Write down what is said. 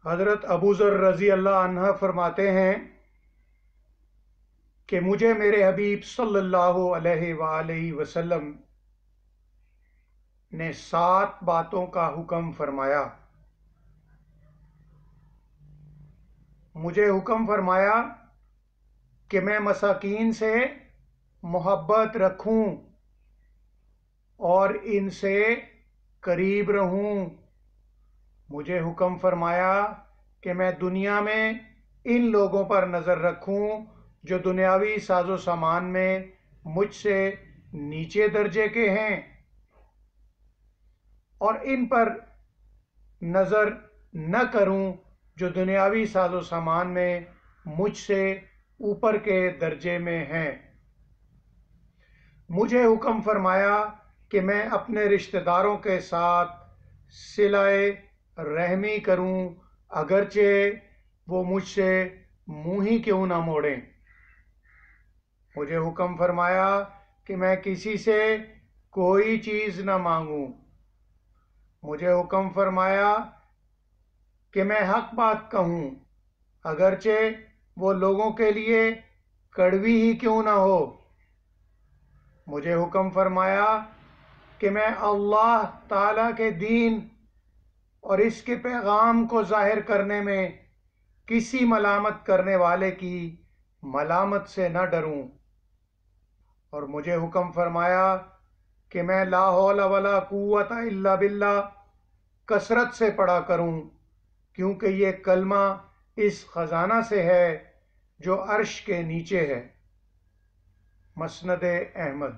حضرت ابو ذر رضی اللہ عنہ فرماتے ہیں کہ مجھے میرے حبیب صلی اللہ علیہ وآلہ وسلم نے 7 باتوں کا حکم فرمایا۔ مجھے حکم فرمایا کہ میں مساکین سے محبت رکھوں اور ان سے قریب رہوں۔ مجھے حکم فرمایا کہ میں دنیا میں ان لوگوں پر نظر رکھوں جو دنیاوی ساز و سامان میں مجھ سے نیچے درجے کے ہیں، اور ان پر نظر نہ کروں جو دنیاوی ساز و سامان میں مجھ سے اوپر کے درجے میں ہیں۔ مجھے حکم فرمایا کہ میں اپنے رشتہ داروں کے ساتھ صلہ رحمی کروں اگرچہ وہ مجھ سے منہ ہی کیوں نہ موڑیں۔ مجھے حکم فرمایا کہ میں کسی سے کوئی چیز نہ مانگوں۔ مجھے حکم فرمایا کہ میں حق بات کہوں اگرچہ وہ لوگوں کے لیے کڑوی ہی کیوں نہ ہو۔ مجھے حکم فرمایا کہ میں اللہ تعالیٰ کے دین اور اس کے پیغام کو ظاہر کرنے میں کسی ملامت کرنے والے کی ملامت سے نہ ڈروں، اور مجھے حکم فرمایا کہ میں لا حول ولا قوت الا باللہ کثرت سے پڑھا کروں، کیونکہ یہ کلمہ اس خزانہ سے ہے جو عرش کے نیچے ہے۔ مسند احمد۔